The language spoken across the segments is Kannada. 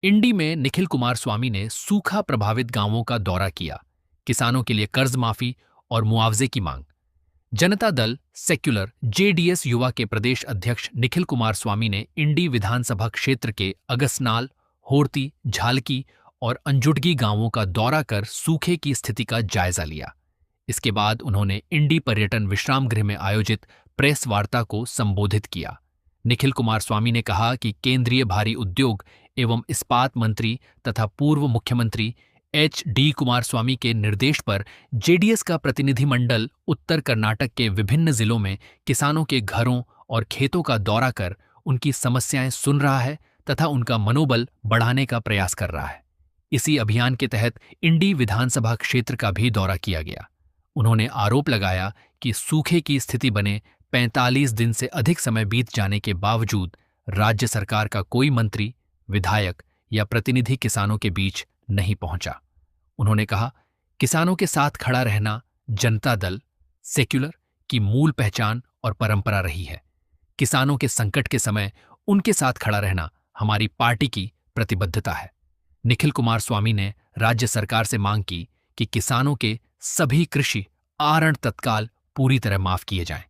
इंडी में निखिल कुमारस्वामी ने सूखा प्रभावित गांवों का दौरा किया, किसानों के लिए कर्ज माफी और मुआवजे की मांग। जनता दल सेक्युलर जेडीएस युवा के प्रदेश अध्यक्ष निखिल कुमारस्वामी ने इंडी विधानसभा क्षेत्र के अगसनाल, होर्ती, झालकी और अंजुडगी गांवों का दौरा कर सूखे की स्थिति का जायजा लिया। इसके बाद उन्होंने इंडी पर्यटन विश्राम गृह में आयोजित प्रेस वार्ता को संबोधित किया। निखिल कुमारस्वामी ने कहा कि केंद्रीय भारी उद्योग एवं इस्पात मंत्री तथा पूर्व मुख्यमंत्री HD कुमारस्वामी के निर्देश पर जेडीएस का प्रतिनिधिमंडल उत्तर कर्नाटक के विभिन्न जिलों में किसानों के घरों और खेतों का दौरा कर उनकी समस्याएं सुन रहा है तथा उनका मनोबल बढ़ाने का प्रयास कर रहा है। इसी अभियान के तहत इंडी विधानसभा क्षेत्र का भी दौरा किया गया। उन्होंने आरोप लगाया कि सूखे की स्थिति बने 45 दिन से अधिक समय बीत जाने के बावजूद राज्य सरकार का कोई मंत्री, विधायक या प्रतिनिधि किसानों के बीच नहीं पहुंचा। उन्होंने कहा, किसानों के साथ खड़ा रहना जनता दल सेक्युलर की मूल पहचान और परंपरा रही है। किसानों के संकट के समय उनके साथ खड़ा रहना हमारी पार्टी की प्रतिबद्धता है। निखिल कुमारस्वामी ने राज्य सरकार से मांग की कि किसानों के सभी कृषि आहरण तत्काल पूरी तरह माफ किए जाएं।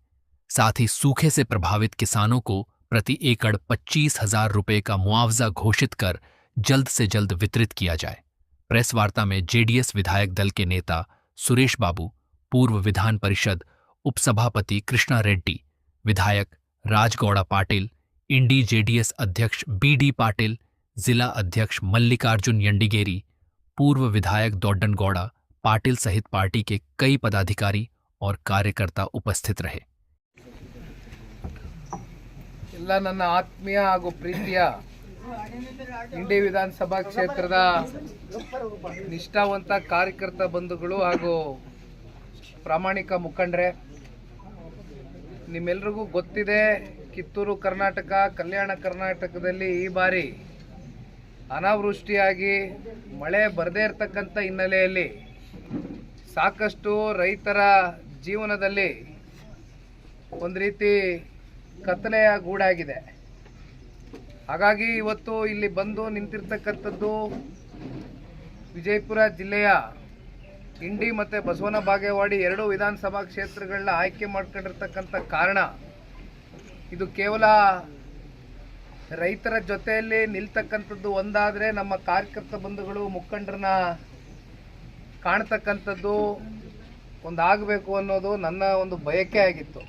साथ ही सूखे से प्रभावित किसानों को प्रति एकड़ 25,000 रुपये का मुआवजा घोषित कर जल्द से जल्द वितरित किया जाए। प्रेस वार्ता में जेडीएस विधायक दल के नेता सुरेश बाबू, पूर्व विधान परिषद उपसभापति कृष्णा रेड्डी, विधायक राजगौड़ा पाटिल, इंडी जेडीएस अध्यक्ष BD पाटिल, जिला अध्यक्ष मल्लिकार्जुन यंडिगेरी, पूर्व विधायक दोड्डन गौड़ा पाटिल सहित पार्टी के कई पदाधिकारी और कार्यकर्ता उपस्थित रहे। ಎಲ್ಲ ನನ್ನ ಆತ್ಮೀಯ ಹಾಗೂ ಪ್ರೀತಿಯ ಇಂಡಿ ವಿಧಾನಸಭಾ ಕ್ಷೇತ್ರದ ನಿಷ್ಠಾವಂತ ಕಾರ್ಯಕರ್ತ ಬಂಧುಗಳು ಹಾಗೂ ಪ್ರಾಮಾಣಿಕ ಮುಖಂಡರೇ, ನಿಮ್ಮೆಲ್ಲರಿಗೂ ಗೊತ್ತಿದೆ, ಕಿತ್ತೂರು ಕರ್ನಾಟಕ, ಕಲ್ಯಾಣ ಕರ್ನಾಟಕದಲ್ಲಿ ಈ ಬಾರಿ ಅನಾವೃಷ್ಟಿಯಾಗಿ ಮಳೆ ಬರದೇ ಇರತಕ್ಕಂಥ ಹಿನ್ನೆಲೆಯಲ್ಲಿ ಸಾಕಷ್ಟು ರೈತರ ಜೀವನದಲ್ಲಿ ಒಂದು ರೀತಿ ಕತ್ತಲೆಯ ಗೂಡಾಗಿದೆ. ಹಾಗಾಗಿ ಇವತ್ತು ಇಲ್ಲಿ ಬಂದು ನಿಂತಿರ್ತಕ್ಕಂಥದ್ದು ವಿಜಯಪುರ ಜಿಲ್ಲೆಯ ಇಂಡಿ ಮತ್ತು ಬಸವನ ಬಾಗೇವಾಡಿ ಎರಡು ವಿಧಾನಸಭಾ ಕ್ಷೇತ್ರಗಳನ್ನ ಆಯ್ಕೆ ಮಾಡ್ಕೊಂಡಿರ್ತಕ್ಕಂಥ ಕಾರಣ, ಇದು ಕೇವಲ ರೈತರ ಜೊತೆಯಲ್ಲಿ ನಿಲ್ತಕ್ಕಂಥದ್ದು ಒಂದಾದರೆ ನಮ್ಮ ಕಾರ್ಯಕರ್ತ ಬಂಧುಗಳು ಮುಖಂಡರನ್ನ ಕಾಣ್ತಕ್ಕಂಥದ್ದು ಒಂದಾಗಬೇಕು ಅನ್ನೋದು ನನ್ನ ಒಂದು ಬಯಕೆ ಆಗಿತ್ತು.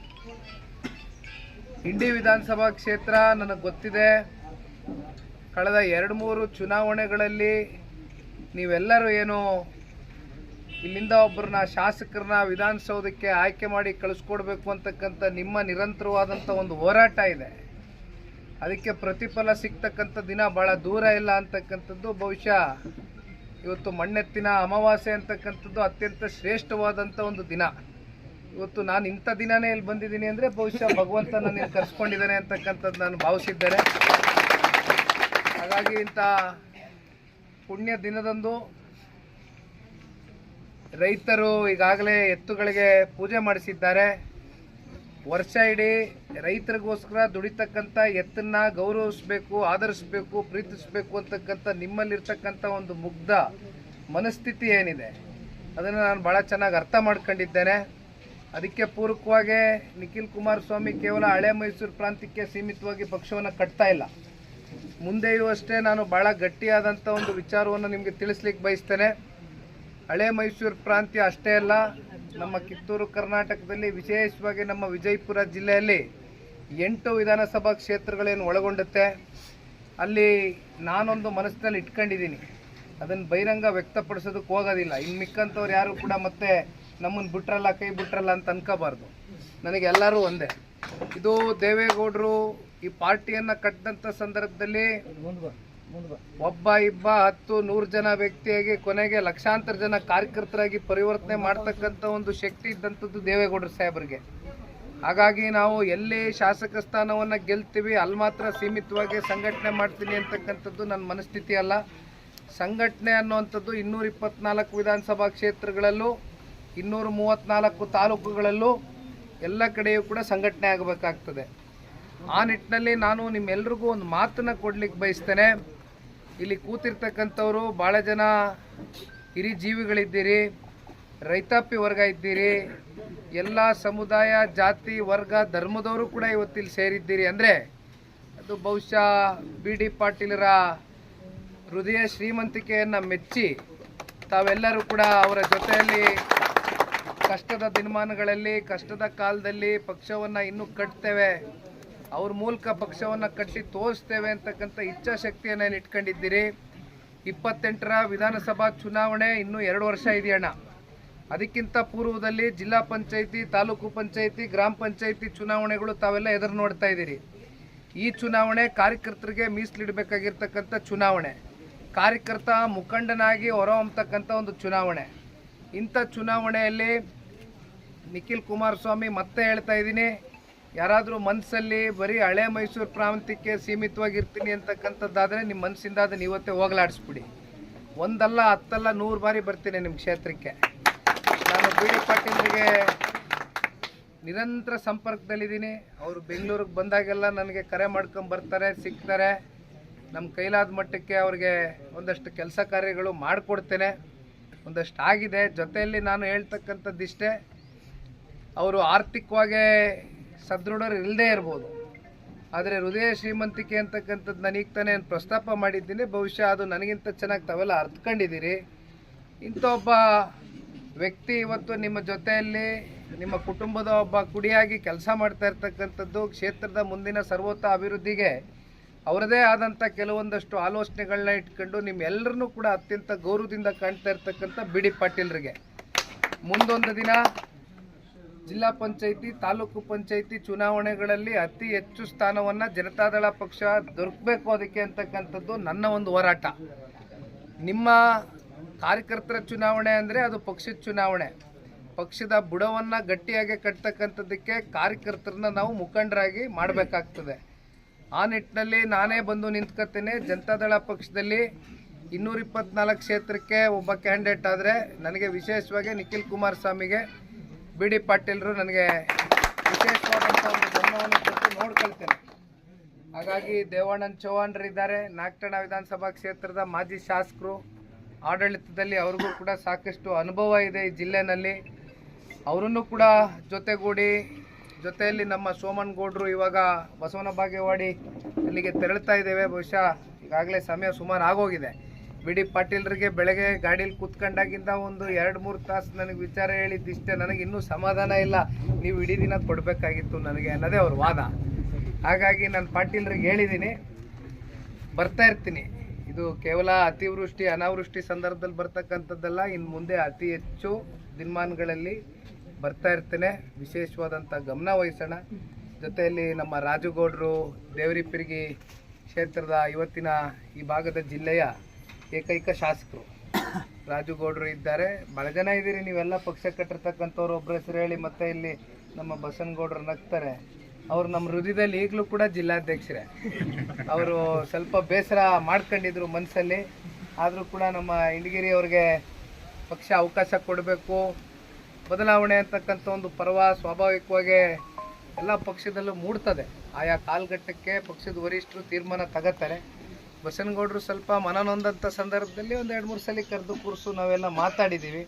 ಇಂಡಿ ವಿಧಾನಸಭಾ ಕ್ಷೇತ್ರ ನನಗೆ ಗೊತ್ತಿದೆ, ಕಳೆದ 2-3 ಚುನಾವಣೆಗಳಲ್ಲಿ ನೀವೆಲ್ಲರೂ ಏನು ಇಲ್ಲಿಂದ ಒಬ್ಬರನ್ನ ಶಾಸಕರನ್ನ ವಿಧಾನಸೌಧಕ್ಕೆ ಆಯ್ಕೆ ಮಾಡಿ ಕಳಿಸ್ಕೊಡ್ಬೇಕು ಅಂತಕ್ಕಂಥ ನಿಮ್ಮ ನಿರಂತರವಾದಂಥ ಒಂದು ಹೋರಾಟ ಇದೆ. ಅದಕ್ಕೆ ಪ್ರತಿಫಲ ಸಿಗ್ತಕ್ಕಂಥ ದಿನ ಭಾಳ ದೂರ ಇಲ್ಲ ಅಂತಕ್ಕಂಥದ್ದು ಬಹುಶಃ ಇವತ್ತು ಮಣ್ಣೆತ್ತಿನ ಅಮಾವಾಸ್ಯೆ ಅಂತಕ್ಕಂಥದ್ದು ಅತ್ಯಂತ ಶ್ರೇಷ್ಠವಾದಂಥ ಒಂದು ದಿನ. ಇವತ್ತು ನಾನು ಇಂಥ ದಿನನೇ ಇಲ್ಲಿ ಬಂದಿದ್ದೀನಿ ಅಂದರೆ ಬಹುಶಃ ಭಗವಂತ ನನ್ನ ಕರೆಸ್ಕೊಂಡಿದ್ದಾನೆ ಅಂತಕ್ಕಂಥದ್ದು ನಾನು ಭಾವಿಸಿದ್ದೇನೆ. ಹಾಗಾಗಿ ಇಂಥ ಪುಣ್ಯ ದಿನದಂದು ರೈತರು ಈಗಾಗಲೇ ಎತ್ತುಗಳಿಗೆ ಪೂಜೆ ಮಾಡಿಸಿದ್ದಾರೆ. ವರ್ಷ ಇಡೀ ರೈತರಿಗೋಸ್ಕರ ದುಡಿತಕ್ಕಂಥ ಎತ್ತನ್ನ ಗೌರವಿಸಬೇಕು, ಆದರಿಸಬೇಕು, ಪ್ರೀತಿಸಬೇಕು ಅಂತಕ್ಕಂಥ ನಿಮ್ಮಲ್ಲಿರ್ತಕ್ಕಂಥ ಒಂದು ಮುಗ್ಧ ಮನಸ್ಥಿತಿ ಏನಿದೆ ಅದನ್ನು ನಾನು ಭಾಳ ಚೆನ್ನಾಗಿ ಅರ್ಥ ಮಾಡ್ಕೊಂಡಿದ್ದೇನೆ. ಅದಕ್ಕೆ ಪೂರಕವಾಗಿ ನಿಖಿಲ್ ಕುಮಾರಸ್ವಾಮಿ ಕೇವಲ ಹಳೆ ಮೈಸೂರು ಪ್ರಾಂತ್ಯಕ್ಕೆ ಸೀಮಿತವಾಗಿ ಪಕ್ಷವನ್ನು ಕಟ್ತಾ ಇಲ್ಲ. ಮುಂದೆಯೂ ಅಷ್ಟೇ ನಾನು ಭಾಳ ಗಟ್ಟಿಯಾದಂಥ ಒಂದು ವಿಚಾರವನ್ನು ನಿಮಗೆ ತಿಳಿಸ್ಲಿಕ್ಕೆ ಬಯಸ್ತೇನೆ. ಹಳೆ ಮೈಸೂರು ಪ್ರಾಂತ್ಯ ಅಷ್ಟೇ ಅಲ್ಲ, ನಮ್ಮ ಕಿತ್ತೂರು ಕರ್ನಾಟಕದಲ್ಲಿ ವಿಶೇಷವಾಗಿ ನಮ್ಮ ವಿಜಯಪುರ ಜಿಲ್ಲೆಯಲ್ಲಿ 8 ವಿಧಾನಸಭಾ ಕ್ಷೇತ್ರಗಳೇನು ಒಳಗೊಂಡುತ್ತೆ. ಅಲ್ಲಿ ನಾನೊಂದು ಮನಸ್ಸಿನಲ್ಲಿ ಇಟ್ಕೊಂಡಿದ್ದೀನಿ, ಅದನ್ನು ಬಹಿರಂಗ ವ್ಯಕ್ತಪಡಿಸೋದಕ್ಕೆ ಹೋಗೋದಿಲ್ಲ. ಇನ್ನು ಮಿಕ್ಕಂಥವ್ರು ಯಾರು ಕೂಡ ಮತ್ತೆ ನಮ್ಮನ್ನು ಬಿಟ್ರಲ್ಲ, ಕೈ ಬಿಟ್ರಲ್ಲ ಅಂತ ಅನ್ಕೋಬಾರ್ದು. ನನಗೆಲ್ಲರೂ ಒಂದೇ. ಇದು ದೇವೇಗೌಡರು ಈ ಪಾರ್ಟಿಯನ್ನು ಕಟ್ಟಿದಂಥ ಸಂದರ್ಭದಲ್ಲಿ ಒಬ್ಬ, ಇಬ್ಬ, 10, 100 ಜನ ವ್ಯಕ್ತಿಯಾಗಿ ಕೊನೆಗೆ ಲಕ್ಷಾಂತರ ಜನ ಕಾರ್ಯಕರ್ತರಾಗಿ ಪರಿವರ್ತನೆ ಮಾಡ್ತಕ್ಕಂಥ ಒಂದು ಶಕ್ತಿ ಇದ್ದಂಥದ್ದು ದೇವೇಗೌಡರು ಸಾಹೇಬರಿಗೆ. ಹಾಗಾಗಿ ನಾವು ಎಲ್ಲಿ ಶಾಸಕ ಸ್ಥಾನವನ್ನು ಗೆಲ್ತೀವಿ ಅಲ್ಲಿ ಮಾತ್ರ ಸೀಮಿತವಾಗಿ ಸಂಘಟನೆ ಮಾಡ್ತೀನಿ ಅಂತಕ್ಕಂಥದ್ದು ನನ್ನ ಮನಸ್ಥಿತಿ ಅಲ್ಲ. ಸಂಘಟನೆ ಅನ್ನುವಂಥದ್ದು 224 ವಿಧಾನಸಭಾ ಕ್ಷೇತ್ರಗಳಲ್ಲೂ 234 ತಾಲೂಕುಗಳಲ್ಲೂ ಎಲ್ಲ ಕಡೆಯೂ ಕೂಡ ಸಂಘಟನೆ ಆಗಬೇಕಾಗ್ತದೆ. ಆ ನಿಟ್ಟಿನಲ್ಲಿ ನಾನು ನಿಮ್ಮೆಲ್ರಿಗೂ ಒಂದು ಮಾತನ್ನು ಕೊಡ್ಲಿಕ್ಕೆ ಬಯಸ್ತೇನೆ. ಇಲ್ಲಿ ಕೂತಿರ್ತಕ್ಕಂಥವರು ಭಾಳ ಜನ ಹಿರಿ ಜೀವಿಗಳಿದ್ದೀರಿ, ರೈತಾಪಿ ವರ್ಗ ಇದ್ದೀರಿ, ಎಲ್ಲ ಸಮುದಾಯ ಜಾತಿ ವರ್ಗ ಧರ್ಮದವರು ಕೂಡ ಇವತ್ತಿಲ್ಲಿ ಸೇರಿದ್ದೀರಿ. ಅಂದರೆ ಅದು ಬಹುಶಃ ಬಿ ಡಿ ಪಾಟೀಲರ ಹೃದಯ ಶ್ರೀಮಂತಿಕೆಯನ್ನು ಮೆಚ್ಚಿ ತಾವೆಲ್ಲರೂ ಕೂಡ ಅವರ ಜೊತೆಯಲ್ಲಿ ಕಷ್ಟದ ದಿನಮಾನಗಳಲ್ಲಿ, ಕಷ್ಟದ ಕಾಲದಲ್ಲಿ ಪಕ್ಷವನ್ನು ಇನ್ನೂ ಕಟ್ತೇವೆ, ಅವ್ರ ಮೂಲಕ ಪಕ್ಷವನ್ನು ಕಟ್ಟಿ ತೋರಿಸ್ತೇವೆ ಅಂತಕ್ಕಂಥ ಇಚ್ಛಾಶಕ್ತಿಯನ್ನು ಇಟ್ಕೊಂಡಿದ್ದೀರಿ. 28ರ ವಿಧಾನಸಭಾ ಚುನಾವಣೆ ಇನ್ನೂ 2 ವರ್ಷ ಇದೆಯಣ್ಣ. ಅದಕ್ಕಿಂತ ಪೂರ್ವದಲ್ಲಿ ಜಿಲ್ಲಾ ಪಂಚಾಯಿತಿ, ತಾಲೂಕು ಪಂಚಾಯಿತಿ, ಗ್ರಾಮ ಪಂಚಾಯಿತಿ ಚುನಾವಣೆಗಳು ತಾವೆಲ್ಲ ಎದುರು ನೋಡ್ತಾ ಇದ್ದೀರಿ. ಈ ಚುನಾವಣೆ ಕಾರ್ಯಕರ್ತರಿಗೆ ಮೀಸಲಿಡಬೇಕಾಗಿರ್ತಕ್ಕಂಥ ಚುನಾವಣೆ, ಕಾರ್ಯಕರ್ತ ಮುಖಂಡನಾಗಿ ಹೊರಹೊಮ್ಮತಕ್ಕಂಥ ಒಂದು ಚುನಾವಣೆ. ಇಂಥ ಚುನಾವಣೆಯಲ್ಲಿ ನಿಖಿಲ್ ಕುಮಾರಸ್ವಾಮಿ ಮತ್ತೆ ಹೇಳ್ತಾ ಇದ್ದೀನಿ, ಯಾರಾದರೂ ಮನಸ್ಸಲ್ಲಿ ಬರೀ ಹಳೆ ಮೈಸೂರು ಪ್ರಾಂತ್ಯಕ್ಕೆ ಸೀಮಿತವಾಗಿರ್ತೀನಿ ಅಂತಕ್ಕಂಥದ್ದಾದರೆ ನಿಮ್ಮ ಮನಸ್ಸಿಂದ ಅದನ್ನು ಇವತ್ತೇ ಹೋಗಲಾಡಿಸ್ಬಿಡಿ. ಒಂದಲ್ಲ 10 ಅಲ್ಲ 100 ಬಾರಿ ಬರ್ತೀನಿ ನಿಮ್ಮ ಕ್ಷೇತ್ರಕ್ಕೆ. ನಾನು ಬಿ ಡಿ ಪಾಟೀಲ್ರಿಗೆ ನಿರಂತರ ಸಂಪರ್ಕದಲ್ಲಿದ್ದೀನಿ. ಅವರು ಬೆಂಗಳೂರಿಗೆ ಬಂದಾಗೆಲ್ಲ ನನಗೆ ಕರೆ ಮಾಡ್ಕೊಂಬರ್ತಾರೆ, ಸಿಗ್ತಾರೆ. ನಮ್ಮ ಕೈಲಾದ ಮಟ್ಟಕ್ಕೆ ಅವ್ರಿಗೆ ಒಂದಷ್ಟು ಕೆಲಸ ಕಾರ್ಯಗಳು ಮಾಡಿಕೊಡ್ತೇನೆ, ಒಂದಷ್ಟು ಆಗಿದೆ. ಜೊತೆಯಲ್ಲಿ ನಾನು ಹೇಳ್ತಕ್ಕಂಥದ್ದಿಷ್ಟೇ, ಅವರು ಆರ್ಥಿಕವಾಗಿ ಸದೃಢರು ಇಲ್ಲದೇ ಇರ್ಬೋದು, ಆದರೆ ಹೃದಯ ಶ್ರೀಮಂತಿಕೆ ಅಂತಕ್ಕಂಥದ್ದು ನನಗೆ ತಾನೇ ಪ್ರಸ್ತಾಪ ಮಾಡಿದ್ದೀನಿ. ಬಹುಶಃ ಅದು ನನಗಿಂತ ಚೆನ್ನಾಗಿ ತಾವೆಲ್ಲ ಅರ್ಥಕೊಂಡಿದ್ದೀರಿ. ಇಂಥ ಒಬ್ಬ ವ್ಯಕ್ತಿ ಇವತ್ತು ನಿಮ್ಮ ಜೊತೆಯಲ್ಲಿ ನಿಮ್ಮ ಕುಟುಂಬದ ಒಬ್ಬ ಕುಡಿಯಾಗಿ ಕೆಲಸ ಮಾಡ್ತಾ ಇರ್ತಕ್ಕಂಥದ್ದು, ಕ್ಷೇತ್ರದ ಮುಂದಿನ ಸರ್ವೋತ್ತ ಅಭಿವೃದ್ಧಿಗೆ ಅವರದೇ ಆದಂಥ ಕೆಲವೊಂದಷ್ಟು ಆಲೋಚನೆಗಳನ್ನ ಇಟ್ಕೊಂಡು ನಿಮ್ಮೆಲ್ಲರನ್ನೂ ಕೂಡ ಅತ್ಯಂತ ಗೌರವದಿಂದ ಕಾಣ್ತಾ ಇರ್ತಕ್ಕಂಥ ಬಿ ಡಿ ಪಾಟೀಲ್ರಿಗೆ ಮುಂದೊಂದು ದಿನ ಜಿಲ್ಲಾ ಪಂಚಾಯಿತಿ, ತಾಲೂಕು ಪಂಚಾಯಿತಿ ಚುನಾವಣೆಗಳಲ್ಲಿ ಅತಿ ಹೆಚ್ಚು ಸ್ಥಾನವನ್ನು ಜನತಾದಳ ಪಕ್ಷ ದೊರಕಬೇಕು ಅದಕ್ಕೆ ಅಂತಕ್ಕಂಥದ್ದು ನನ್ನ ಒಂದು ಹೋರಾಟ. ನಿಮ್ಮ ಕಾರ್ಯಕರ್ತರ ಚುನಾವಣೆ ಅಂದರೆ ಅದು ಪಕ್ಷದ ಚುನಾವಣೆ. ಪಕ್ಷದ ಬುಡವನ್ನು ಗಟ್ಟಿಯಾಗಿ ಕಟ್ತಕ್ಕಂಥದ್ದಕ್ಕೆ ಕಾರ್ಯಕರ್ತರನ್ನ ನಾವು ಮುಖಂಡರಾಗಿ ಮಾಡಬೇಕಾಗ್ತದೆ. ಆ ನಿಟ್ಟಿನಲ್ಲಿ ನಾನೇ ಬಂದು ನಿಂತ್ಕೊತೇನೆ. ಜನತಾದಳ ಪಕ್ಷದಲ್ಲಿ 224 ಕ್ಷೇತ್ರಕ್ಕೆ ಒಬ್ಬ ಕ್ಯಾಂಡಿಡೇಟ್ ಆದರೆ ನನಗೆ ವಿಶೇಷವಾಗಿ ನಿಖಿಲ್ ಕುಮಾರಸ್ವಾಮಿಗೆ ಬಿ ಡಿ ಪಾಟೀಲರು ನನಗೆ ವಿಶೇಷವಾದಂಥ ಒಂದು ಗಮನವನ್ನು ಕೊಟ್ಟು ನೋಡ್ಕೊಳ್ತೇನೆ. ಹಾಗಾಗಿ ದೇವಾನಂದ್ ಚೌಹಾಣ್ರಿದ್ದಾರೆ, ನಾಗಠಾಣ ವಿಧಾನಸಭಾ ಕ್ಷೇತ್ರದ ಮಾಜಿ ಶಾಸಕರು, ಆಡಳಿತದಲ್ಲಿ ಅವ್ರಿಗೂ ಕೂಡ ಸಾಕಷ್ಟು ಅನುಭವ ಇದೆ ಈ ಜಿಲ್ಲೆನಲ್ಲಿ. ಅವರನ್ನು ಕೂಡ ಜೊತೆಗೂಡಿ, ಜೊತೆಯಲ್ಲಿ ನಮ್ಮ ಸೋಮನಗೌಡರು ಇವಾಗ ಬಸವನ ಬಾಗೇವಾಡಿ ಅಲ್ಲಿಗೆ ತೆರಳ್ತಾ ಇದ್ದೇವೆ. ಬಹುಶಃ ಈಗಾಗಲೇ ಸಮಯ ಸುಮಾರು ಆಗೋಗಿದೆ. ಬಿ ಡಿ ಪಾಟೀಲ್ರಿಗೆ ಬೆಳಗ್ಗೆ ಗಾಡೀಲಿ ಕೂತ್ಕೊಂಡಾಗಿಂದ ಒಂದು 2-3 ತಾಸು ನನಗೆ ವಿಚಾರ ಹೇಳಿದ್ದಿಷ್ಟೇ, ನನಗೆ ಇನ್ನೂ ಸಮಾಧಾನ ಇಲ್ಲ, ನೀವು ಇಡೀ ದಿನ ಕೊಡಬೇಕಾಗಿತ್ತು ನನಗೆ ಅನ್ನೋದೇ ಅವ್ರ ವಾದ. ಹಾಗಾಗಿ ನಾನು ಪಾಟೀಲ್ರಿಗೆ ಹೇಳಿದ್ದೀನಿ, ಬರ್ತಾ ಇರ್ತೀನಿ. ಇದು ಕೇವಲ ಅತಿವೃಷ್ಟಿ ಅನಾವೃಷ್ಟಿ ಸಂದರ್ಭದಲ್ಲಿ ಬರ್ತಕ್ಕಂಥದ್ದಲ್ಲ, ಇನ್ನು ಮುಂದೆ ಅತಿ ಹೆಚ್ಚು ದಿನಮಾನಗಳಲ್ಲಿ ಬರ್ತಾ ಇರ್ತೇನೆ. ವಿಶೇಷವಾದಂಥ ಗಮನ ವಹಿಸೋಣ. ಜೊತೆಯಲ್ಲಿ ನಮ್ಮ ರಾಜುಗೌಡರು ದೇವರಿಪಿರ್ಗಿ ಕ್ಷೇತ್ರದ ಇವತ್ತಿನ ಈ ಭಾಗದ ಜಿಲ್ಲೆಯ ಏಕೈಕ ಶಾಸಕರು ರಾಜುಗೌಡರು ಇದ್ದಾರೆ. ಭಾಳ ಜನ ಇದ್ದೀರಿ ನೀವೆಲ್ಲ, ಪಕ್ಷ ಕಟ್ಟಿರ್ತಕ್ಕಂಥವ್ರು. ಒಬ್ಬರ ಹೆಸರು ಹೇಳಿ ಮತ್ತೆ ಇಲ್ಲಿ ನಮ್ಮ ಬಸನಗೌಡರು ನಗ್ತಾರೆ. ಅವರು ನಮ್ಮ ಹೃದಯದಲ್ಲಿ ಈಗಲೂ ಕೂಡ ಜಿಲ್ಲಾಧ್ಯಕ್ಷರೇ. ಅವರು ಸ್ವಲ್ಪ ಬೇಸರ ಮಾಡ್ಕೊಂಡಿದ್ರು ಮನಸ್ಸಲ್ಲಿ, ಆದರೂ ಕೂಡ ನಮ್ಮ ಇಂಡಿಗಿರಿ ಅವ್ರಿಗೆ ಪಕ್ಷ ಅವಕಾಶ ಕೊಡಬೇಕು, ಬದಲಾವಣೆ ಅಂತಕ್ಕಂಥ ಒಂದು ಪರ್ವ ಸ್ವಾಭಾವಿಕವಾಗಿ ಎಲ್ಲ ಪಕ್ಷದಲ್ಲೂ ಮೂಡ್ತದೆ. ಆಯಾ ಕಾಲಘಟ್ಟಕ್ಕೆ ಪಕ್ಷದ ವರಿಷ್ಠರು ತೀರ್ಮಾನ ತಗೋತಾರೆ. ಬಸನಗೌಡರು ಸ್ವಲ್ಪ ಮನನೊಂದಂಥ ಸಂದರ್ಭದಲ್ಲಿ ಒಂದು 2-3 ಸಲ ಕರೆದು ಕೂರಿಸು ನಾವೆಲ್ಲ ಮಾತಾಡಿದ್ದೀವಿ.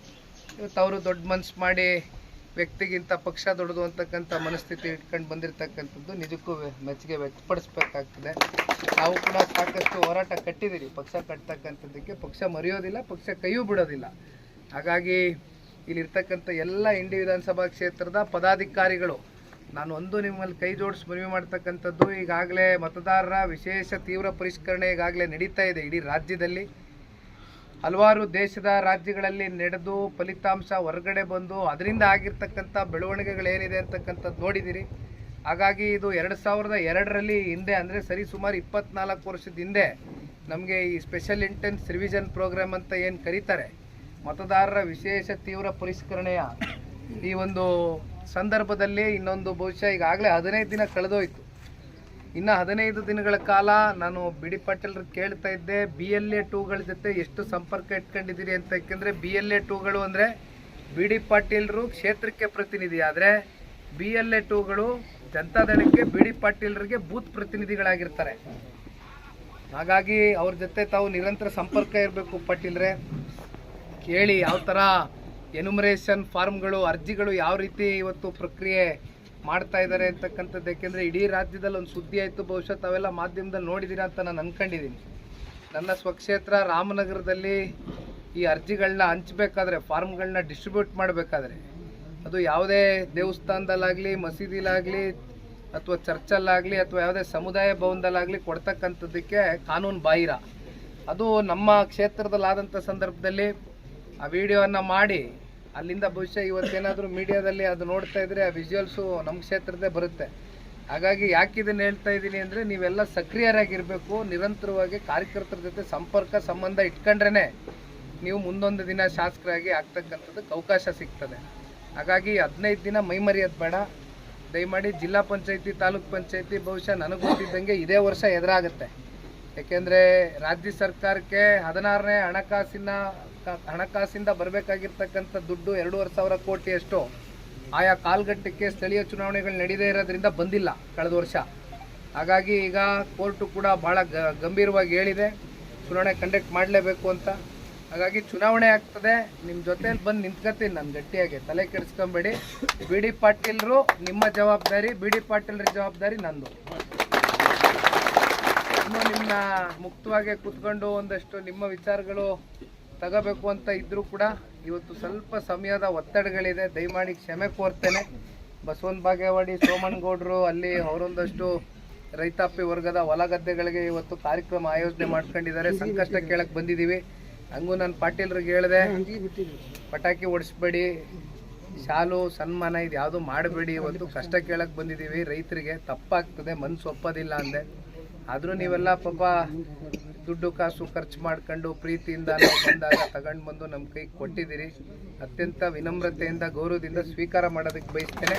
ಇವತ್ತು ಅವರು ದೊಡ್ಡ ಮನಸ್ಸು ಮಾಡಿ ವ್ಯಕ್ತಿಗಿಂತ ಪಕ್ಷ ದೊಡ್ಡದು ಅಂತಕ್ಕಂಥ ಮನಸ್ಥಿತಿ ಇಟ್ಕೊಂಡು ಬಂದಿರತಕ್ಕಂಥದ್ದು ನಿಜಕ್ಕೂ ಮೆಚ್ಚುಗೆ ವ್ಯಕ್ತಪಡಿಸ್ಬೇಕಾಗ್ತದೆ. ನಾವು ಕೂಡ ಸಾಕಷ್ಟು ಹೋರಾಟ ಕಟ್ಟಿದ್ದೀರಿ ಪಕ್ಷ ಕಟ್ತಕ್ಕಂಥದ್ದಕ್ಕೆ. ಪಕ್ಷ ಮರೆಯೋದಿಲ್ಲ, ಪಕ್ಷ ಕೈಯೂ ಬಿಡೋದಿಲ್ಲ. ಹಾಗಾಗಿ ಇಲ್ಲಿರ್ತಕ್ಕಂಥ ಎಲ್ಲ ಇಂಡಿ ವಿಧಾನಸಭಾ ಕ್ಷೇತ್ರದ ಪದಾಧಿಕಾರಿಗಳು ನಾನು ಒಂದು ನಿಮ್ಮಲ್ಲಿ ಕೈ ಜೋಡಿಸಿ ಮನವಿ ಮಾಡ್ತಕ್ಕಂಥದ್ದು, ಈಗಾಗಲೇ ಮತದಾರರ ವಿಶೇಷ ತೀವ್ರ ಪರಿಷ್ಕರಣೆ ಈಗಾಗಲೇ ನಡೀತಾ ಇದೆ ಇಡೀ ರಾಜ್ಯದಲ್ಲಿ. ಹಲವಾರು ದೇಶದ ರಾಜ್ಯಗಳಲ್ಲಿ ನಡೆದು ಫಲಿತಾಂಶ ಹೊರಗಡೆ ಬಂದು ಅದರಿಂದ ಆಗಿರ್ತಕ್ಕಂಥ ಬೆಳವಣಿಗೆಗಳೇನಿದೆ ಅಂತಕ್ಕಂಥದ್ದು ನೋಡಿದ್ದೀರಿ. ಹಾಗಾಗಿ ಇದು 2002ರಲ್ಲಿ ಹಿಂದೆ, ಅಂದರೆ ಸರಿ ಸುಮಾರು 24 ವರ್ಷದ ಹಿಂದೆ ನಮಗೆ ಈ ಸ್ಪೆಷಲ್ ಇಂಟೆನ್ಸ್ ರಿವಿಷನ್ ಪ್ರೋಗ್ರಾಮ್ ಅಂತ ಏನು ಕರೀತಾರೆ, ಮತದಾರರ ವಿಶೇಷ ತೀವ್ರ ಪರಿಷ್ಕರಣೆಯ ಈ ಒಂದು ಸಂದರ್ಭದಲ್ಲಿ ಇನ್ನೊಂದು ಬಹುಶಃ ಈಗಾಗಲೇ 15 ದಿನ ಕಳೆದೋಯ್ತು. ಇನ್ನು 15 ದಿನಗಳ ಕಾಲ ನಾನು ಬಿ ಡಿ ಪಾಟೀಲ್ರು ಕೇಳ್ತಾ ಇದ್ದೆ, BLA 2ಗಳ ಜೊತೆ ಎಷ್ಟು ಸಂಪರ್ಕ ಇಟ್ಕೊಂಡಿದ್ದೀರಿ ಅಂತ. ಯಾಕೆಂದರೆ BLA 2ಗಳು ಅಂದರೆ ಬಿ ಡಿ ಪಾಟೀಲ್ರು ಕ್ಷೇತ್ರಕ್ಕೆ ಪ್ರತಿನಿಧಿ, ಆದರೆ BLA 2ಗಳು ಜನತಾದಳಕ್ಕೆ ಬಿ ಡಿ ಪಾಟೀಲ್ರಿಗೆ ಬೂತ್ ಪ್ರತಿನಿಧಿಗಳಾಗಿರ್ತಾರೆ. ಹಾಗಾಗಿ ಅವ್ರ ಜೊತೆ ತಾವು ನಿರಂತರ ಸಂಪರ್ಕ ಇರಬೇಕು ಪಾಟೀಲ್ರೆ. ಕೇಳಿ ಯಾವ ಥರ ಎನ್ಯುಮರೇಷನ್ ಫಾರ್ಮ್ಗಳು, ಅರ್ಜಿಗಳು ಯಾವ ರೀತಿ ಇವತ್ತು ಪ್ರಕ್ರಿಯೆ ಮಾಡ್ತಾ ಇದ್ದಾರೆ ಅಂತಕ್ಕಂಥದ್ದು. ಯಾಕೆಂದರೆ ಇಡೀ ರಾಜ್ಯದಲ್ಲಿ ಒಂದು ಸುದ್ದಿ ಆಯಿತು, ಬಹುಶಃ ತಾವೆಲ್ಲ ಮಾಧ್ಯಮದಲ್ಲಿ ನೋಡಿದ್ದೀರಾ ಅಂತ ನಾನು ಅಂದ್ಕೊಂಡಿದ್ದೀನಿ. ನನ್ನ ಸ್ವಕ್ಷೇತ್ರ ರಾಮನಗರದಲ್ಲಿ ಈ ಅರ್ಜಿಗಳನ್ನ ಹಂಚಬೇಕಾದ್ರೆ, ಫಾರ್ಮ್ಗಳನ್ನ ಡಿಸ್ಟ್ರಿಬ್ಯೂಟ್ ಮಾಡಬೇಕಾದ್ರೆ, ಅದು ಯಾವುದೇ ದೇವಸ್ಥಾನದಲ್ಲಾಗಲಿ, ಮಸೀದಿಲಾಗಲಿ, ಅಥವಾ ಚರ್ಚಲ್ಲಾಗಲಿ, ಅಥವಾ ಯಾವುದೇ ಸಮುದಾಯ ಭವನದಲ್ಲಾಗಲಿ ಕೊಡ್ತಕ್ಕಂಥದ್ದಕ್ಕೆ ಕಾನೂನು ಬಾಹಿರ. ಅದು ನಮ್ಮ ಕ್ಷೇತ್ರದಲ್ಲಾದಂಥ ಸಂದರ್ಭದಲ್ಲಿ ಆ ವಿಡಿಯೋವನ್ನು ಮಾಡಿ ಅಲ್ಲಿಂದ ಬಹುಶಃ ಇವತ್ತೇನಾದರೂ ಮೀಡಿಯಾದಲ್ಲಿ ಅದು ನೋಡ್ತಾ ಇದ್ರೆ ಆ ವಿಜುವಲ್ಸು ನಮ್ಮ ಕ್ಷೇತ್ರದೇ ಬರುತ್ತೆ. ಹಾಗಾಗಿ ಯಾಕೆ ಇದನ್ನು ಹೇಳ್ತಾ ಇದ್ದೀನಿ ಅಂದರೆ, ನೀವೆಲ್ಲ ಸಕ್ರಿಯರಾಗಿರಬೇಕು. ನಿರಂತರವಾಗಿ ಕಾರ್ಯಕರ್ತರ ಜೊತೆ ಸಂಪರ್ಕ ಸಂಬಂಧ ಇಟ್ಕೊಂಡ್ರೇ ನೀವು ಮುಂದೊಂದು ದಿನ ಶಾಸಕರಾಗಿ ಆಗ್ತಕ್ಕಂಥದ್ದಕ್ಕೆ ಅವಕಾಶ ಸಿಗ್ತದೆ. ಹಾಗಾಗಿ 15 ದಿನ ಮೈಮರಿಯೋದು ಬೇಡ. ದಯಮಾಡಿ ಜಿಲ್ಲಾ ಪಂಚಾಯತಿ, ತಾಲೂಕ್ ಪಂಚಾಯತಿ ಬಹುಶಃ ನನಗೆ ಗೊತ್ತಿದ್ದಂಗೆ ಇದೇ ವರ್ಷ ಎದುರಾಗುತ್ತೆ. ಯಾಕೆಂದರೆ ರಾಜ್ಯ ಸರ್ಕಾರಕ್ಕೆ 16ನೇ ಹಣಕಾಸಿಂದ ಬರಬೇಕಾಗಿರ್ತಕ್ಕಂಥ ದುಡ್ಡು 2,500 ಕೋಟಿಯಷ್ಟು ಆಯಾ ಕಾಲ್ಗಟ್ಟಕ್ಕೆ ಸ್ಥಳೀಯ ಚುನಾವಣೆಗಳು ನಡೀದೇ ಇರೋದ್ರಿಂದ ಬಂದಿಲ್ಲ ಕಳೆದ ವರ್ಷ. ಹಾಗಾಗಿ ಈಗ ಕೋರ್ಟು ಕೂಡ ಭಾಳ ಗಂಭೀರವಾಗಿ ಹೇಳಿದೆ, ಚುನಾವಣೆ ಕಂಡಕ್ಟ್ ಮಾಡಲೇಬೇಕು ಅಂತ. ಹಾಗಾಗಿ ಚುನಾವಣೆ ಆಗ್ತದೆ, ನಿಮ್ಮ ಜೊತೆಲಿ ಬಂದು ನಿಂತ್ಕೊತೀನಿ ನಾನು ಗಟ್ಟಿಯಾಗಿ, ತಲೆ ಕೆಡಿಸ್ಕೊಂಬೇಡಿ. ಬಿ ಡಿ ಪಾಟೀಲ್ರು ನಿಮ್ಮ ಜವಾಬ್ದಾರಿ, ಬಿ ಡಿ ಪಾಟೀಲ್ರ ಜವಾಬ್ದಾರಿ ನಂದು. ಇನ್ನೂ ನಿಮ್ಮನ್ನ ಮುಕ್ತವಾಗಿ ಕೂತ್ಕೊಂಡು ಒಂದಷ್ಟು ನಿಮ್ಮ ವಿಚಾರಗಳು ತಗೋಬೇಕು ಅಂತ ಇದ್ದರೂ ಕೂಡ ಇವತ್ತು ಸ್ವಲ್ಪ ಸಮಯದ ಒತ್ತಡಗಳಿದೆ, ದಯಮಾಡಿ ಕ್ಷಮೆ ಕೋರ್ತೇನೆ. ಬಸವನ ಬಾಗೇವಾಡಿ, ಸೋಮನಗೌಡರು ಅಲ್ಲಿ ಅವರೊಂದಷ್ಟು ರೈತಾಪಿ ವರ್ಗದ ಹೊಲ ಗದ್ದೆಗಳಿಗೆ ಇವತ್ತು ಕಾರ್ಯಕ್ರಮ ಆಯೋಜನೆ ಮಾಡ್ಕೊಂಡಿದ್ದಾರೆ. ಸಂಕಷ್ಟ ಕೇಳಕ್ಕೆ ಬಂದಿದ್ದೀವಿ. ಹಂಗೂ ನಾನು ಪಾಟೀಲ್ರಿಗೆ ಹೇಳಿದೆ, ಪಟಾಕಿ ಓಡಿಸ್ಬೇಡಿ, ಶಾಲು ಸನ್ಮಾನ ಇದು ಯಾವುದು ಮಾಡಬೇಡಿ, ಇವತ್ತು ಕಷ್ಟ ಕೇಳಕ್ಕೆ ಬಂದಿದ್ದೀವಿ, ರೈತರಿಗೆ ತಪ್ಪಾಗ್ತದೆ, ಮನಸ್ಸು ಒಪ್ಪೋದಿಲ್ಲ ಅಂದೆ. ಆದರೂ ನೀವೆಲ್ಲ ಪಾಪ ದುಡ್ಡು ಕಾಸು ಖರ್ಚು ಮಾಡ್ಕೊಂಡು ಪ್ರೀತಿಯಿಂದ ನಾವು ಬಂದಾಗ ತಗೊಂಡು ಬಂದು ನಮ್ಮ ಕೈಗೆ ಕೊಟ್ಟಿದ್ದೀರಿ. ಅತ್ಯಂತ ವಿನಮ್ರತೆಯಿಂದ, ಗೌರವದಿಂದ ಸ್ವೀಕಾರ ಮಾಡೋದಕ್ಕೆ ಬಯಸ್ತೇನೆ.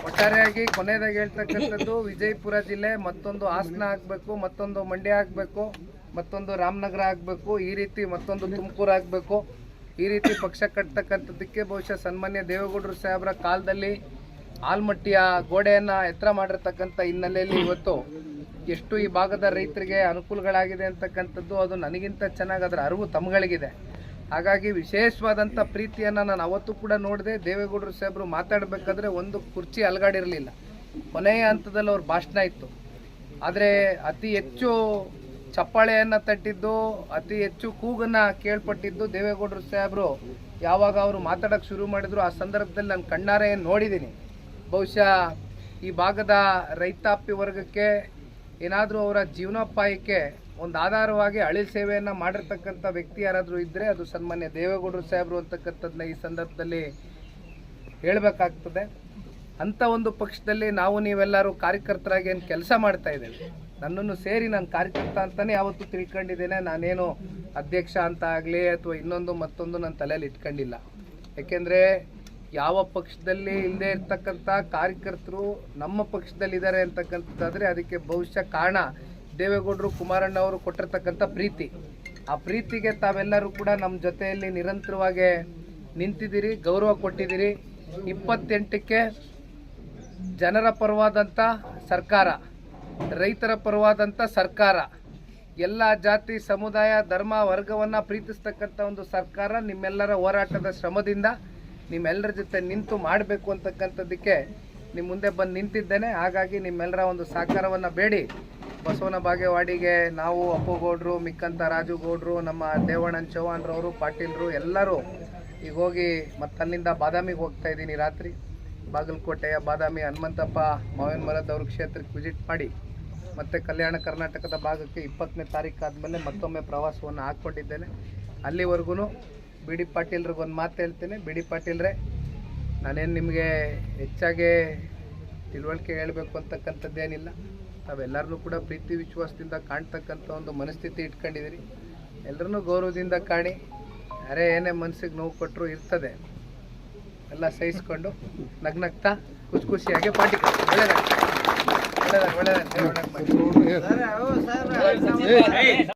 ಒಟ್ಟಾರೆಯಾಗಿ ಕೊನೆಯದಾಗಿ ಹೇಳ್ತಕ್ಕಂಥದ್ದು, ವಿಜಯಪುರ ಜಿಲ್ಲೆ ಮತ್ತೊಂದು ಹಾಸನ ಆಗಬೇಕು, ಮತ್ತೊಂದು ಮಂಡ್ಯ ಆಗಬೇಕು, ಮತ್ತೊಂದು ರಾಮನಗರ ಆಗಬೇಕು, ಈ ರೀತಿ ಮತ್ತೊಂದು ತುಮಕೂರು ಆಗಬೇಕು. ಈ ರೀತಿ ಪಕ್ಷ ಕಟ್ತಕ್ಕಂಥದ್ದಕ್ಕೆ ಬಹುಶಃ ಸನ್ಮಾನ್ಯ ದೇವೇಗೌಡರು ಸಾಹೇಬರ ಕಾಲದಲ್ಲಿ ಆಲ್ಮಟ್ಟಿಯ ಗೋಡೆಯನ್ನು ಎತ್ತರ ಮಾಡಿರ್ತಕ್ಕಂಥ ಹಿನ್ನೆಲೆಯಲ್ಲಿ ಇವತ್ತು ಎಷ್ಟು ಈ ಭಾಗದ ರೈತರಿಗೆ ಅನುಕೂಲಗಳಾಗಿದೆ ಅಂತಕ್ಕಂಥದ್ದು ಅದು ನನಗಿಂತ ಚೆನ್ನಾಗಿ ಅದರ ಅರಿವು ತಮ್ಮಗಳಿಗಿದೆ. ಹಾಗಾಗಿ ವಿಶೇಷವಾದಂಥ ಪ್ರೀತಿಯನ್ನು ನಾನು ಅವತ್ತು ಕೂಡ ನೋಡಿದೆ. ದೇವೇಗೌಡರು ಸಾಹೇಬರು ಮಾತಾಡಬೇಕಾದ್ರೆ ಒಂದು ಕುರ್ಚಿ ಅಲಗಾಡಿರಲಿಲ್ಲ. ಕೊನೆಯ ಹಂತದಲ್ಲಿ ಅವ್ರ ಭಾಷಣ ಇತ್ತು. ಆದರೆ ಅತಿ ಹೆಚ್ಚು ಚಪ್ಪಾಳೆಯನ್ನು ತಟ್ಟಿದ್ದು, ಅತಿ ಹೆಚ್ಚು ಕೂಗನ್ನು ಕೇಳ್ಪಟ್ಟಿದ್ದು ದೇವೇಗೌಡರು ಸಾಹೇಬರು ಯಾವಾಗ ಅವರು ಮಾತಾಡೋಕ್ಕೆ ಶುರು ಮಾಡಿದ್ರು ಆ ಸಂದರ್ಭದಲ್ಲಿ ನಾನು ಕಣ್ಣಾರೆ ನೋಡಿದ್ದೀನಿ. ಬಹುಶಃ ಈ ಭಾಗದ ರೈತಾಪಿ ವರ್ಗಕ್ಕೆ ಏನಾದರೂ ಅವರ ಜೀವನೋಪಾಯಕ್ಕೆ ಒಂದು ಆಧಾರವಾಗಿ ಅಳಿಲ್ ಸೇವೆಯನ್ನು ಮಾಡಿರ್ತಕ್ಕಂಥ ವ್ಯಕ್ತಿ ಯಾರಾದರೂ ಇದ್ದರೆ ಅದು ಸನ್ಮಾನ್ಯ ದೇವೇಗೌಡರು ಸಾಹೇಬರು ಅಂತಕ್ಕಂಥದ್ದನ್ನ ಈ ಸಂದರ್ಭದಲ್ಲಿ ಹೇಳಬೇಕಾಗ್ತದೆ. ಅಂಥ ಒಂದು ಪಕ್ಷದಲ್ಲಿ ನಾವು ನೀವೆಲ್ಲರೂ ಕಾರ್ಯಕರ್ತರಾಗಿ ಏನು ಕೆಲಸ ಮಾಡ್ತಾ ಇದ್ದೇವೆ. ನನ್ನನ್ನು ಸೇರಿ ನಾನು ಕಾರ್ಯಕರ್ತ ಅಂತಲೇ ಯಾವತ್ತೂ ತಿಳ್ಕೊಂಡಿದ್ದೇನೆ. ನಾನೇನು ಅಧ್ಯಕ್ಷ ಅಂತ ಆಗಲಿ ಅಥವಾ ಇನ್ನೊಂದು ಮತ್ತೊಂದು ನನ್ನ ತಲೆಯಲ್ಲಿ ಇಟ್ಕೊಂಡಿಲ್ಲ. ಯಾಕೆಂದರೆ ಯಾವ ಪಕ್ಷದಲ್ಲಿ ಇಲ್ಲದೆ ಇರ್ತಕ್ಕಂಥ ಕಾರ್ಯಕರ್ತರು ನಮ್ಮ ಪಕ್ಷದಲ್ಲಿದ್ದಾರೆ ಅಂತಕ್ಕಂಥದ್ದಾದರೆ ಅದಕ್ಕೆ ಬಹುಶಃ ಕಾರಣ ದೇವೇಗೌಡರು, ಕುಮಾರಣ್ಣ ಅವರು ಕೊಟ್ಟಿರ್ತಕ್ಕಂಥ ಪ್ರೀತಿ. ಆ ಪ್ರೀತಿಗೆ ತಾವೆಲ್ಲರೂ ಕೂಡ ನಮ್ಮ ಜೊತೆಯಲ್ಲಿ ನಿರಂತರವಾಗಿ ನಿಂತಿದ್ದೀರಿ, ಗೌರವ ಕೊಟ್ಟಿದ್ದೀರಿ. 28ಕ್ಕೆ ಜನರ ಪರವಾದಂಥ ಸರ್ಕಾರ, ರೈತರ ಪರವಾದಂಥ ಸರ್ಕಾರ, ಎಲ್ಲ ಜಾತಿ ಸಮುದಾಯ ಧರ್ಮ ವರ್ಗವನ್ನು ಪ್ರೀತಿಸ್ತಕ್ಕಂಥ ಒಂದು ಸರ್ಕಾರ ನಿಮ್ಮೆಲ್ಲರ ಹೋರಾಟದ ಶ್ರಮದಿಂದ ನಿಮ್ಮೆಲ್ಲರ ಜೊತೆ ನಿಂತು ಮಾಡಬೇಕು ಅಂತಕ್ಕಂಥದ್ದಕ್ಕೆ ನಿಮ್ಮ ಮುಂದೆ ಬಂದು ನಿಂತಿದ್ದೇನೆ. ಹಾಗಾಗಿ ನಿಮ್ಮೆಲ್ಲರ ಒಂದು ಸಹಕಾರವನ್ನು ಬೇಡಿ ಬಸವನ ಬಾಗೇವಾಡಿಗೆ ನಾವು ಅಪ್ಪುಗೌಡರು, ಮಿಕ್ಕಂತ ರಾಜುಗೌಡರು, ನಮ್ಮ ದೇವಣ್ಣನ್ ಚೌಹಾಣ್ರವರು, ಪಾಟೀಲ್ರು ಎಲ್ಲರೂ ಈಗ ಹೋಗಿ ಮತ್ತು ಅಲ್ಲಿಂದ ಬಾದಾಮಿಗೆ ಹೋಗ್ತಾ ಇದ್ದೀನಿ. ರಾತ್ರಿ ಬಾಗಲಕೋಟೆಯ ಬಾದಾಮಿ ಹನುಮಂತಪ್ಪ ಮಾವಿನ ಮರದವ್ರ ಕ್ಷೇತ್ರಕ್ಕೆ ವಿಸಿಟ್ ಮಾಡಿ ಮತ್ತು ಕಲ್ಯಾಣ ಕರ್ನಾಟಕದ ಭಾಗಕ್ಕೆ 20ನೇ ತಾರೀಕು ಆದಮೇಲೆ ಮತ್ತೊಮ್ಮೆ ಪ್ರವಾಸವನ್ನು ಹಾಕ್ಕೊಂಡಿದ್ದೇನೆ. ಅಲ್ಲಿವರೆಗೂ ಬಿ ಡಿ ಪಾಟೀಲ್ರಿಗೊಂದು ಮಾತು ಹೇಳ್ತೇನೆ. ಬಿ ಡಿ ಪಾಟೀಲ್ರೇ, ನಾನೇನು ನಿಮಗೆ ಹೆಚ್ಚಾಗಿ ತಿಳುವಳಿಕೆ ಹೇಳಬೇಕು ಅಂತಕ್ಕಂಥದ್ದೇನಿಲ್ಲ. ತಾವೆಲ್ಲರನ್ನೂ ಕೂಡ ಪ್ರೀತಿ ವಿಶ್ವಾಸದಿಂದ ಕಾಣ್ತಕ್ಕಂಥ ಒಂದು ಮನಸ್ಥಿತಿ ಇಟ್ಕೊಂಡಿದ್ದೀರಿ. ಎಲ್ಲರನ್ನೂ ಗೌರವದಿಂದ ಕಾಣಿ. ಯಾರೇ ಏನೇ ಮನಸ್ಸಿಗೆ ನೋವು ಕೊಟ್ಟರು ಇರ್ತದೆ, ಎಲ್ಲ ಸಹಿಸ್ಕೊಂಡು ನಗ್ನಗ್ತಾ ಖುಷಿಯಾಗಿ ಪಾರ್ಟಿ ಒಳ್ಳೆಯದಾಗ ಒಳ್ಳೆಯದಾಗ ಒಳ್ಳೆಯದಾಗ